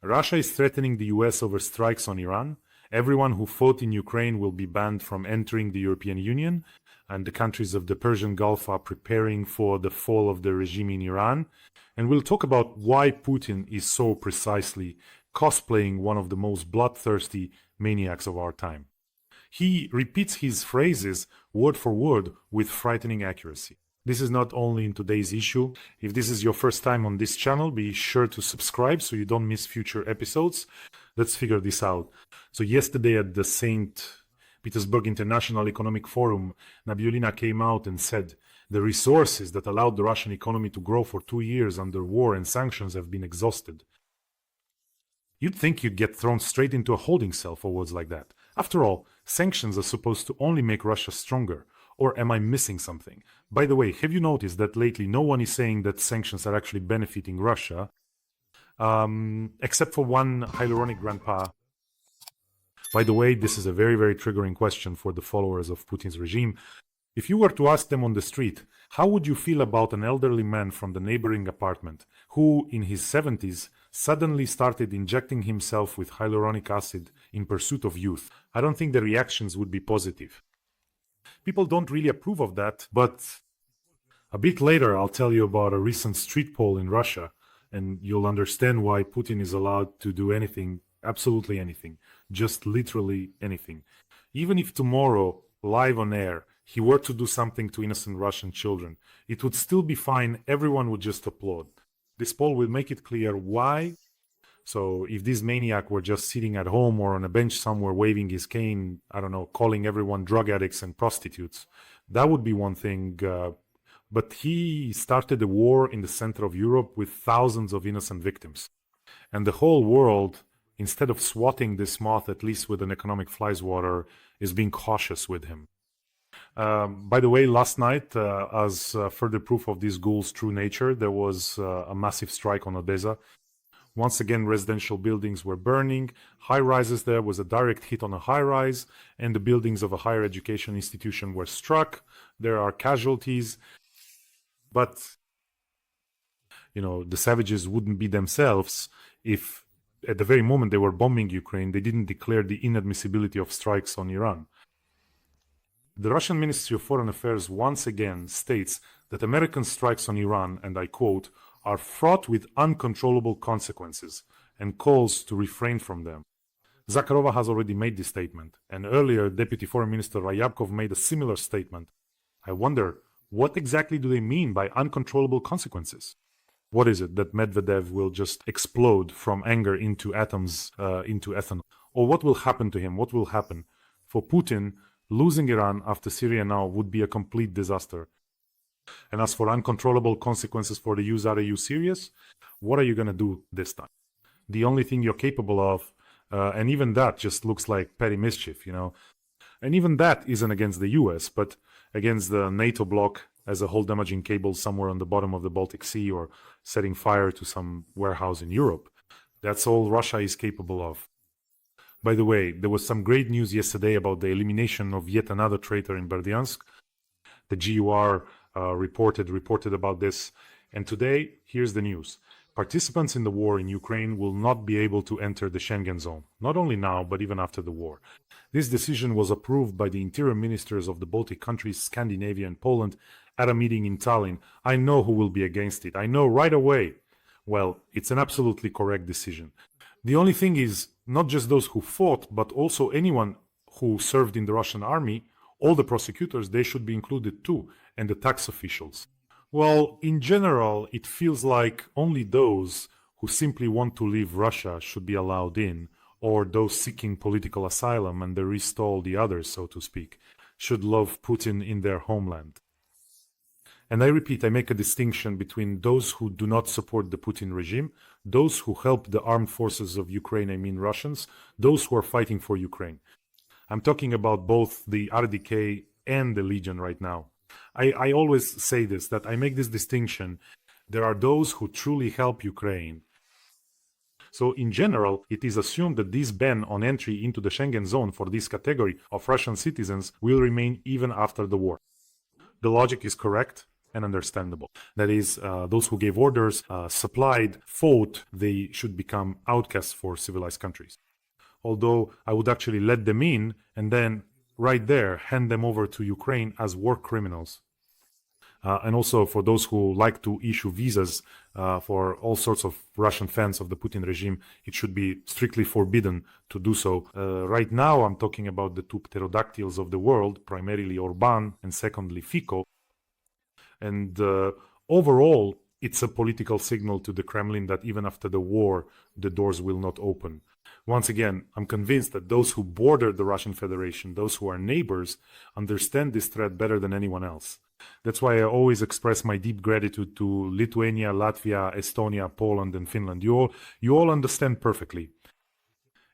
Russia is threatening the US over strikes on Iran. Everyone who fought in Ukraine will be banned from entering the European Union, and the countries of the Persian Gulf are preparing for the fall of the regime in Iran. And we'll talk about why Putin is so precisely cosplaying one of the most bloodthirsty maniacs of our time. He repeats his phrases word for word with frightening accuracy. This is not only in today's issue. If this is your first time on this channel, be sure to subscribe so you don't miss future episodes. Let's figure this out. So yesterday at the St. Petersburg International Economic Forum, Nabiullina came out and said, the resources that allowed the Russian economy to grow for 2 years under war and sanctions have been exhausted. You'd think you'd get thrown straight into a holding cell for words like that. After all, sanctions are supposed to only make Russia stronger. Or am I missing something? By the way, have you noticed that lately no one is saying that sanctions are actually benefiting Russia? Except for one hyaluronic grandpa. By the way, this is a very, very triggering question for the followers of Putin's regime. If you were to ask them on the street, how would you feel about an elderly man from the neighboring apartment who, in his 70s, suddenly started injecting himself with hyaluronic acid in pursuit of youth? I don't think the reactions would be positive. People don't really approve of that, but a bit later I'll tell you about a recent street poll in Russia, and you'll understand why Putin is allowed to do anything, absolutely anything, just literally anything. Even if tomorrow, live on air, he were to do something to innocent Russian children, it would still be fine, everyone would just applaud. This poll will make it clear why. So if this maniac were just sitting at home or on a bench somewhere waving his cane, I don't know, calling everyone drug addicts and prostitutes, that would be one thing. But he started a war in the center of Europe with thousands of innocent victims. And the whole world, instead of swatting this moth, at least with an economic fly's water, is being cautious with him. By the way, last night, as further proof of this ghoul's true nature, there was a massive strike on Odessa. Once again, residential buildings were burning, high-rises there was a direct hit on a high-rise, and the buildings of a higher education institution were struck. There are casualties, but, the savages wouldn't be themselves if, at the very moment they were bombing Ukraine, they didn't declare the inadmissibility of strikes on Iran. The Russian Ministry of Foreign Affairs once again states that American strikes on Iran, and I quote, are fraught with uncontrollable consequences and calls to refrain from them. Zakharova has already made this statement, and earlier Deputy Foreign Minister Ryabkov made a similar statement. I wonder, what exactly do they mean by uncontrollable consequences? What is it, that Medvedev will just explode from anger into atoms, into ethanol? Or what will happen to him? What will happen? For Putin, losing Iran after Syria now would be a complete disaster. And as for uncontrollable consequences for the US, are you serious? What are you going to do this time? The only thing you're capable of, and even that just looks like petty mischief, And even that isn't against the US, but against the NATO bloc as a whole, damaging cables somewhere on the bottom of the Baltic Sea or setting fire to some warehouse in Europe. That's all Russia is capable of. By the way, there was some great news yesterday about the elimination of yet another traitor in Berdyansk. The GUR reported about this, and today here's the news. Participants in the war in Ukraine will not be able to enter the Schengen zone, not only now but even after the war. This decision was approved by the interior ministers of the Baltic countries, Scandinavia and Poland at a meeting in Tallinn. I know who will be against it. I know right away. Well, it's an absolutely correct decision. The only thing is, not just those who fought, but also anyone who served in the Russian army, all the prosecutors, they should be included too, and the tax officials. Well, in general, it feels like only those who simply want to leave Russia should be allowed in, or those seeking political asylum and the rest all the others, so to speak, should love Putin in their homeland. And I repeat, I make a distinction between those who do not support the Putin regime, those who help the armed forces of Ukraine, I mean Russians, those who are fighting for Ukraine. I'm talking about both the RDK and the Legion right now. I always say this, that I make this distinction. There are those who truly help Ukraine. So in general, it is assumed that this ban on entry into the Schengen zone for this category of Russian citizens will remain even after the war. The logic is correct. and understandable. That is, those who gave orders, supplied, fought, they should become outcasts for civilized countries. Although I would actually let them in and then right there hand them over to Ukraine as war criminals. And also for those who like to issue visas for all sorts of Russian fans of the Putin regime, it should be strictly forbidden to do so. Right now, I'm talking about the two pterodactyls of the world, primarily Orban and secondly Fico. And overall, it's a political signal to the Kremlin that even after the war, the doors will not open. Once again, I'm convinced that those who border the Russian Federation, those who are neighbors, understand this threat better than anyone else. That's why I always express my deep gratitude to Lithuania, Latvia, Estonia, Poland, and Finland. You all understand perfectly.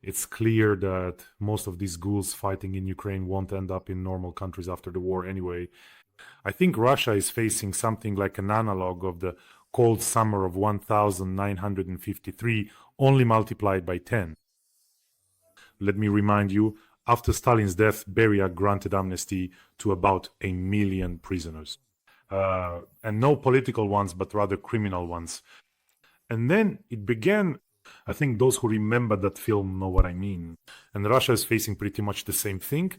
It's clear that most of these ghouls fighting in Ukraine won't end up in normal countries after the war anyway. I think Russia is facing something like an analog of the cold summer of 1953, only multiplied by 10. Let me remind you, after Stalin's death, Beria granted amnesty to about 1 million prisoners. And no political ones, but rather criminal ones. And then it began, I think those who remember that film know what I mean. And Russia is facing pretty much the same thing.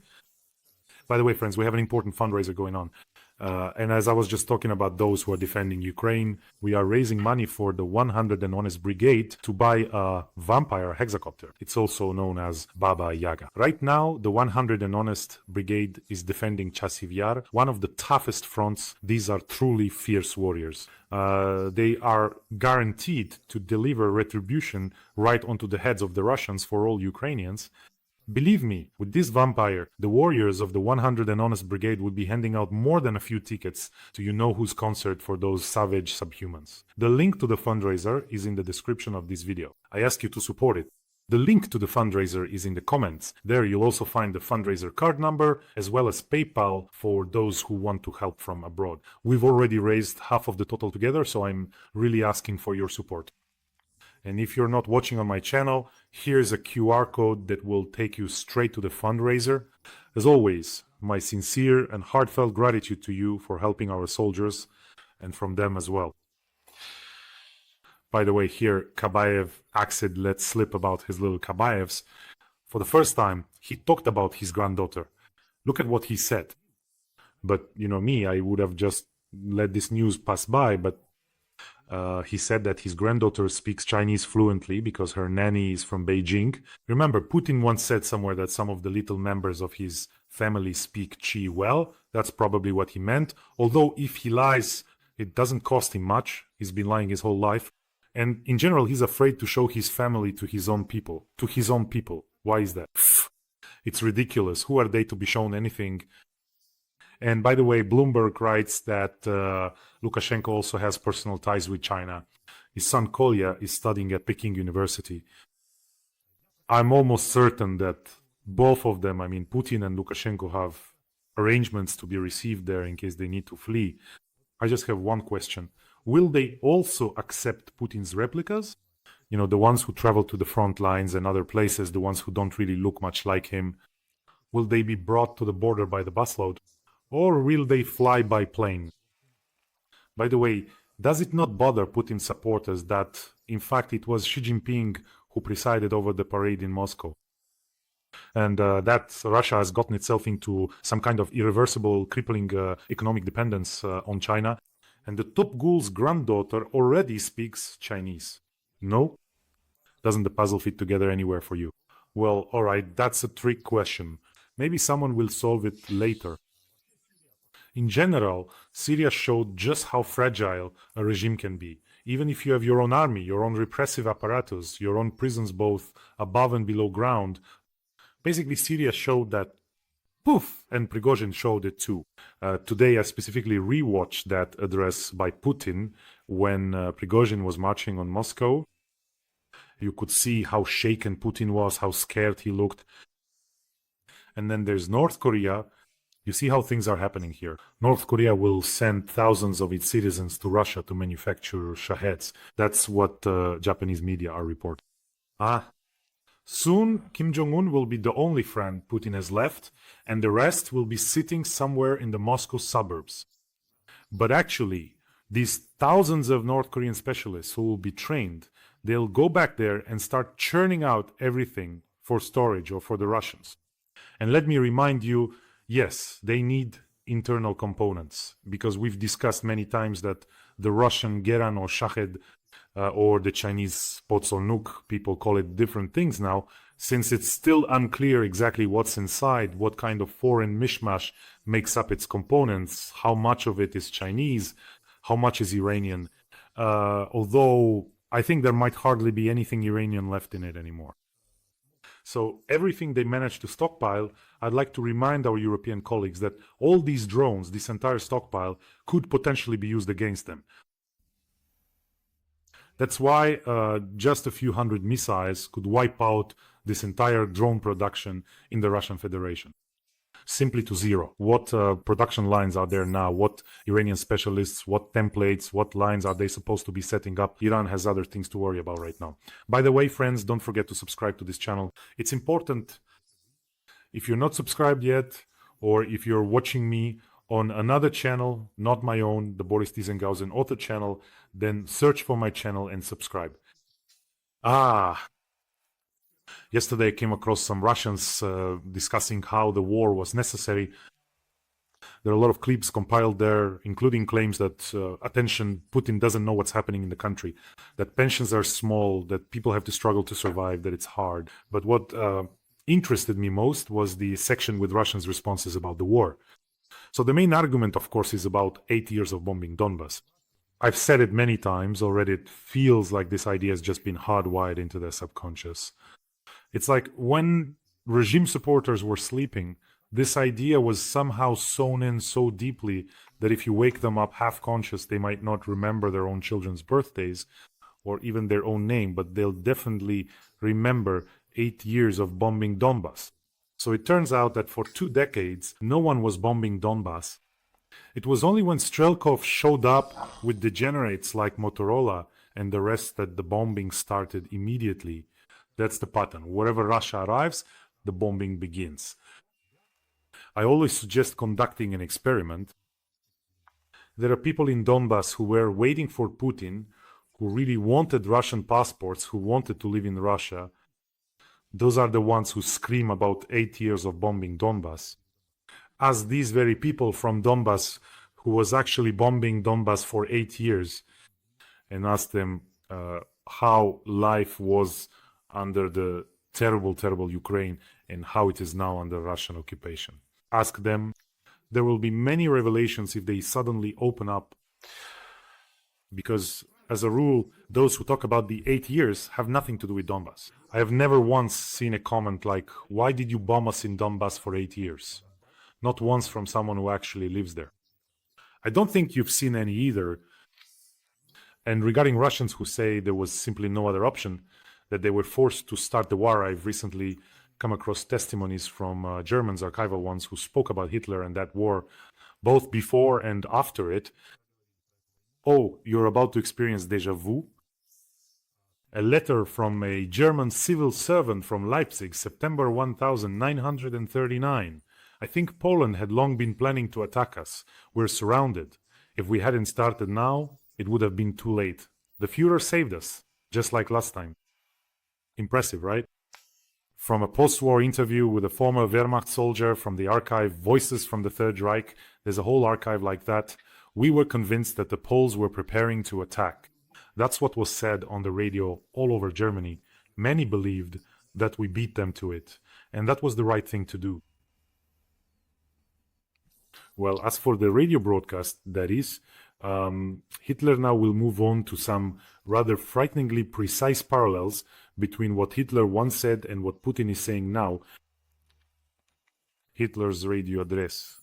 By the way, friends, we have an important fundraiser going on. And as I was just talking about those who are defending Ukraine, we are raising money for the 100 and Honest Brigade to buy a vampire hexacopter. It's also known as Baba Yaga. Right now, the 100 and Honest Brigade is defending Chasiv Yar, one of the toughest fronts. These are truly fierce warriors. They are guaranteed to deliver retribution right onto the heads of the Russians for all Ukrainians. Believe me, with this vampire, the warriors of the 100 and Honest Brigade would be handing out more than a few tickets to you-know-whose concert for those savage subhumans. The link to the fundraiser is in the description of this video. I ask you to support it. The link to the fundraiser is in the comments. There you'll also find the fundraiser card number, as well as PayPal for those who want to help from abroad. We've already raised half of the total together, so I'm really asking for your support. And if you're not watching on my channel, here's a QR code that will take you straight to the fundraiser. As always, my sincere and heartfelt gratitude to you for helping our soldiers and from them as well. By the way, here Kabayev Axid let slip about his little Kabayevs. For the first time, he talked about his granddaughter. Look at what he said. But, you know me, I would have just let this news pass by, but he said that his granddaughter speaks Chinese fluently because her nanny is from Beijing. Remember, Putin once said somewhere that some of the little members of his family speak Chi well. That's probably what he meant. Although if he lies, it doesn't cost him much. He's been lying his whole life. And in general, he's afraid to show his family to his own people. To his own people. Why is that? It's ridiculous. Who are they to be shown anything? And by the way, Bloomberg writes that Lukashenko also has personal ties with China. His son Kolya is studying at Peking University. I'm almost certain that both of them, I mean Putin and Lukashenko, have arrangements to be received there in case they need to flee. I just have one question. Will they also accept Putin's replicas? You know, the ones who travel to the front lines and other places, the ones who don't really look much like him. Will they be brought to the border by the busload? Or will they fly by plane? By the way, does it not bother Putin supporters that, in fact, it was Xi Jinping who presided over the parade in Moscow? And that Russia has gotten itself into some kind of irreversible, crippling economic dependence on China. And the top ghoul's granddaughter already speaks Chinese. No? Doesn't the puzzle fit together anywhere for you? Well, alright, that's a trick question. Maybe someone will solve it later. In general, Syria showed just how fragile a regime can be. Even if you have your own army, your own repressive apparatus, your own prisons both above and below ground, basically Syria showed that poof, and Prigozhin showed it too. Today I specifically rewatched that address by Putin when Prigozhin was marching on Moscow. You could see how shaken Putin was, how scared he looked. And then there's North Korea. You see how things are happening here. North Korea will send thousands of its citizens to Russia to manufacture Shaheds. That's what Japanese media are reporting. Soon, Kim Jong-un will be the only friend Putin has left, and the rest will be sitting somewhere in the Moscow suburbs. But actually, these thousands of North Korean specialists who will be trained, they'll go back there and start churning out everything for storage or for the Russians. And let me remind you, yes, they need internal components, because we've discussed many times that the Russian Geran or Shahed or the Chinese Potsolnuk, people call it different things now, since it's still unclear exactly what's inside, what kind of foreign mishmash makes up its components, how much of it is Chinese, how much is Iranian, although I think there might hardly be anything Iranian left in it anymore. So everything they managed to stockpile, I'd like to remind our European colleagues that all these drones, this entire stockpile, could potentially be used against them. That's why just a few hundred missiles could wipe out this entire drone production in the Russian Federation. Simply to zero. What production lines are there now? What Iranian specialists, what templates, what lines are they supposed to be setting up? Iran has other things to worry about right now. By the way, friends, don't forget to subscribe to this channel. It's important. If you're not subscribed yet, or if you're watching me on another channel, not my own, the Boris Tizengausen author channel, then search for my channel and subscribe. Yesterday I came across some Russians discussing how the war was necessary. There are a lot of clips compiled there, including claims that, attention, Putin doesn't know what's happening in the country, that pensions are small, that people have to struggle to survive, that it's hard. But what interested me most was the section with Russians' responses about the war. So the main argument, of course, is about 8 years of bombing Donbas. I've said it many times already. It feels like this idea has just been hardwired into their subconscious. It's like when regime supporters were sleeping, this idea was somehow sewn in so deeply that if you wake them up half conscious, they might not remember their own children's birthdays or even their own name, but they'll definitely remember 8 years of bombing Donbas. So it turns out that for 2 decades, no one was bombing Donbas. It was only when Strelkov showed up with degenerates like Motorola and the rest that the bombing started immediately. That's the pattern. Wherever Russia arrives, the bombing begins. I always suggest conducting an experiment. There are people in Donbas who were waiting for Putin, who really wanted Russian passports, who wanted to live in Russia. Those are the ones who scream about 8 years of bombing Donbas. Ask these very people from Donbas, who was actually bombing Donbas for 8 years, and ask them how life was under the terrible, terrible Ukraine and how it is now under Russian occupation. Ask them. There will be many revelations if they suddenly open up, because as a rule, those who talk about the 8 years have nothing to do with Donbas. I have never once seen a comment like, why did you bomb us in Donbas for 8 years? Not once from someone who actually lives there. I don't think you've seen any either. And regarding Russians who say there was simply no other option, that they were forced to start the war, I've recently come across testimonies from Germans, archival ones, who spoke about Hitler and that war, both before and after it. Oh, you're about to experience déjà vu? A letter from a German civil servant from Leipzig, September 1939. I think Poland had long been planning to attack us. We're surrounded. If we hadn't started now, it would have been too late. The Führer saved us, just like last time. Impressive, right? From a post-war interview with a former Wehrmacht soldier, from the archive Voices from the Third Reich, there's a whole archive like that. We were convinced that the Poles were preparing to attack. That's what was said on the radio all over Germany. Many believed that we beat them to it, and that was the right thing to do. Well, as for the radio broadcast, that is, Hitler now will move on to some rather frighteningly precise parallels between what Hitler once said and what Putin is saying now. Hitler's radio address.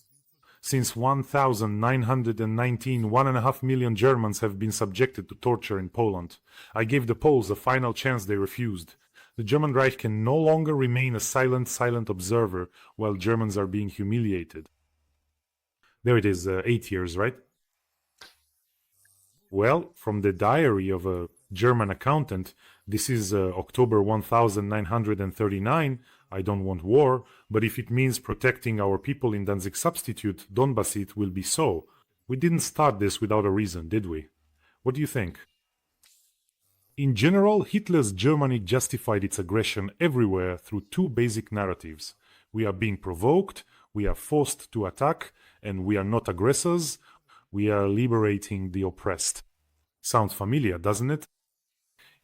Since 1919, 1.5 million Germans have been subjected to torture in Poland. I gave the Poles a final chance they refused. The German Reich can no longer remain a silent observer while Germans are being humiliated. There it is, 8 years, right? Well, from the diary of a German accountant, this is October 1939, I don't want war, but if it means protecting our people in Danzig substitute, Donbass, it will be so. We didn't start this without a reason, did we? What do you think? In general, Hitler's Germany justified its aggression everywhere through two basic narratives. We are being provoked, we are forced to attack, and we are not aggressors, we are liberating the oppressed. Sounds familiar, doesn't it?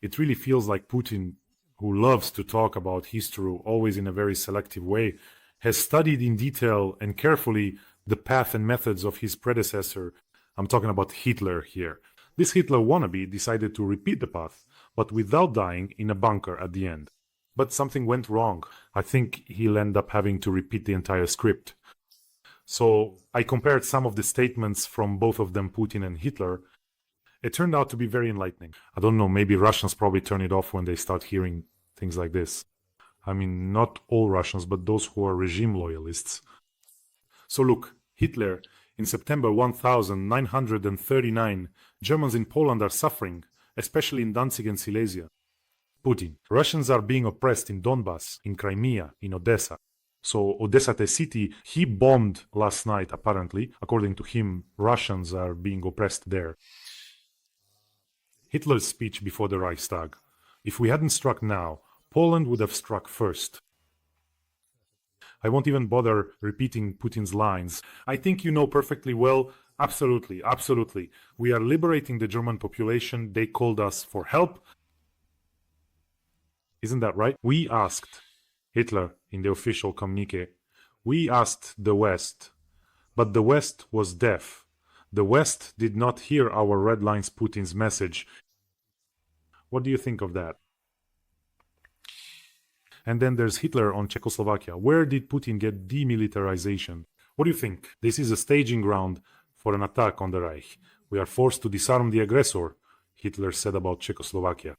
It really feels like Putin, who loves to talk about history always in a very selective way, has studied in detail and carefully the path and methods of his predecessor. I'm talking about Hitler here. This Hitler wannabe decided to repeat the path, but without dying in a bunker at the end. But something went wrong. I think he'll end up having to repeat the entire script. So I compared some of the statements from both of them, Putin and Hitler. It turned out to be very enlightening. I don't know, maybe Russians probably turn it off when they start hearing things like this. I mean, not all Russians, but those who are regime loyalists. So look, Hitler, in September 1939, Germans in Poland are suffering, especially in Danzig and Silesia. Putin, Russians are being oppressed in Donbass, in Crimea, in Odessa. So Odessa, the city, he bombed last night, apparently. According to him, Russians are being oppressed there. Hitler's speech before the Reichstag. If we hadn't struck now, Poland would have struck first. I won't even bother repeating Putin's lines. I think you know perfectly well. Absolutely, absolutely. We are liberating the German population. They called us for help. Isn't that right? We asked Hitler in the official communique. We asked the West, but the West was deaf. The West did not hear our red lines Putin's message. What do you think of that? And then there's Hitler on Czechoslovakia. Where did Putin get demilitarization? What do you think? This is a staging ground for an attack on the Reich. We are forced to disarm the aggressor, Hitler said about Czechoslovakia.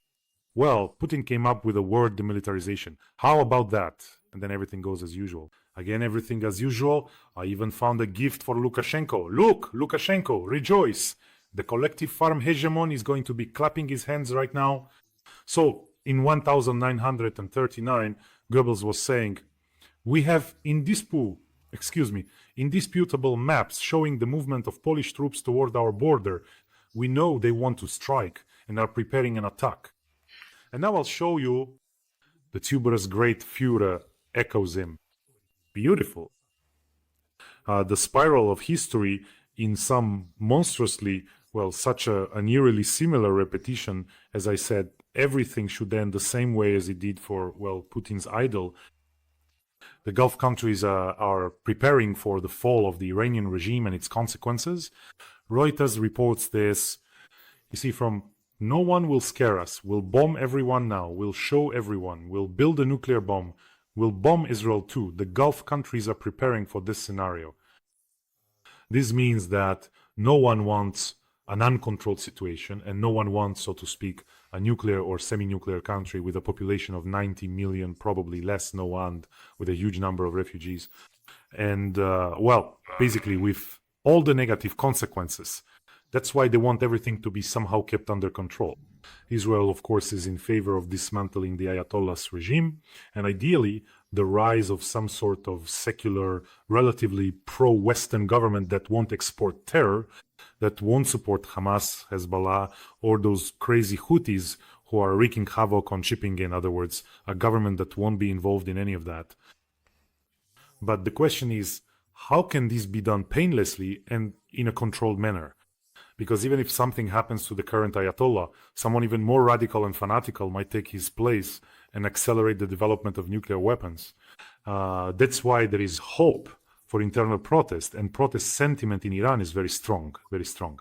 Well, Putin came up with the word demilitarization. How about that? And then everything goes as usual. Again, everything as usual. I even found a gift for Lukashenko. Look, Lukashenko, rejoice. The collective farm hegemon is going to be clapping his hands right now. So, in 1939, Goebbels was saying, we have indisputable maps showing the movement of Polish troops toward our border. We know they want to strike and are preparing an attack. And now I'll show you the tuberous great Führer echoes him. Beautiful. The spiral of history in some monstrously, such an eerily similar repetition. As I said, everything should end the same way as it did for, Putin's idol. The Gulf countries are preparing for the fall of the Iranian regime and its consequences. Reuters reports this. You see, from no one will scare us. We'll bomb everyone now. We'll show everyone. We'll build a nuclear bomb. We'll bomb Israel too. The Gulf countries are preparing for this scenario. This means that no one wants an uncontrolled situation, and no one wants, so to speak, a nuclear or semi-nuclear country with a population of 90 million, probably less, no one, with a huge number of refugees. And, basically with all the negative consequences. That's why they want everything to be somehow kept under control. Israel, of course, is in favor of dismantling the Ayatollah's regime, and ideally, the rise of some sort of secular, relatively pro-Western government that won't export terror, that won't support Hamas, Hezbollah, or those crazy Houthis who are wreaking havoc on shipping, in other words, a government that won't be involved in any of that. But the question is, how can this be done painlessly and in a controlled manner? Because even if something happens to the current Ayatollah, someone even more radical and fanatical might take his place and accelerate the development of nuclear weapons. That's why there is hope for internal protest, and protest sentiment in Iran is very strong, very strong.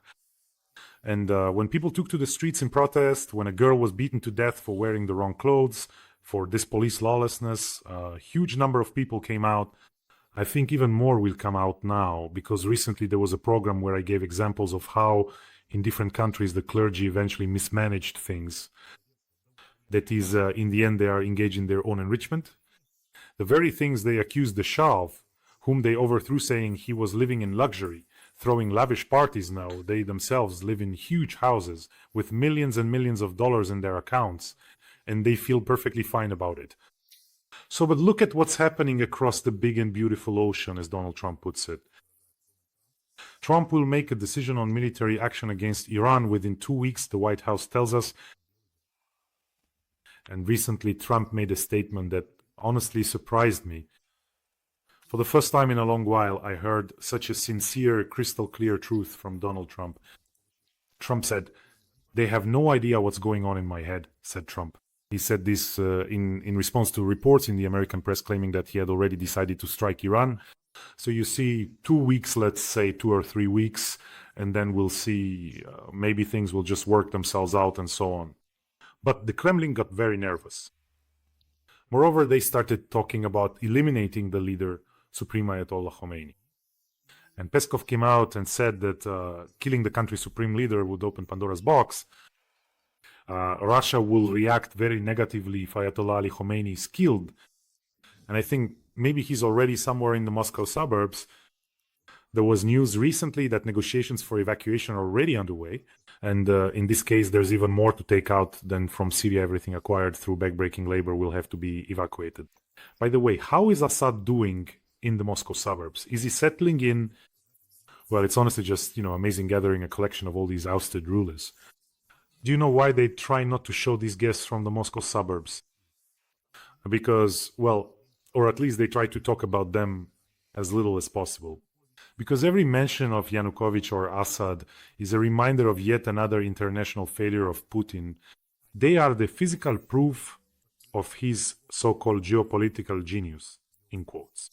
And when people took to the streets in protest, when a girl was beaten to death for wearing the wrong clothes, for this police lawlessness, a huge number of people came out. I think even more will come out now, because recently there was a program where I gave examples of how in different countries the clergy eventually mismanaged things. That is, in the end, they are engaged in their own enrichment. The very things they accused the Shah of, whom they overthrew, saying he was living in luxury, throwing lavish parties now. They themselves live in huge houses with millions and millions of dollars in their accounts, and they feel perfectly fine about it. So, but look at what's happening across the big and beautiful ocean, as Donald Trump puts it. Trump will make a decision on military action against Iran within 2 weeks, the White House tells us. And recently, Trump made a statement that honestly surprised me. For the first time in a long while, I heard such a sincere, crystal clear truth from Donald Trump. Trump said, "They have no idea what's going on in my head," said Trump. He said this in response to reports in the American press claiming that he had already decided to strike Iran. So you see 2 weeks, let's say 2 or 3 weeks, and then we'll see maybe things will just work themselves out and so on. But the Kremlin got very nervous. Moreover, they started talking about eliminating the leader, Supreme Ayatollah Khomeini. And Peskov came out and said that killing the country's supreme leader would open Pandora's box. Russia will react very negatively if Ayatollah Ali Khomeini is killed. And I think maybe he's already somewhere in the Moscow suburbs. There was news recently that negotiations for evacuation are already underway. And in this case, there's even more to take out than from Syria. Everything acquired through backbreaking labor will have to be evacuated. By the way, how is Assad doing in the Moscow suburbs? Is he settling in? Well, it's honestly just, amazing gathering a collection of all these ousted rulers. Do you know why they try not to show these guests from the Moscow suburbs? Because, well, or at least they try to talk about them as little as possible. Because every mention of Yanukovych or Assad is a reminder of yet another international failure of Putin. They are the physical proof of his so-called geopolitical genius, in quotes.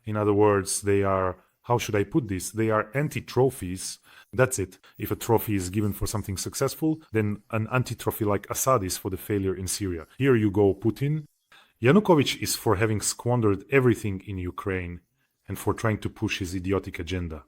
In other words, they are, how should I put this? They are anti-trophies. That's it. If a trophy is given for something successful, then an anti-trophy like Assad is for the failure in Syria. Here you go, Putin. Yanukovych is for having squandered everything in Ukraine and for trying to push his idiotic agenda.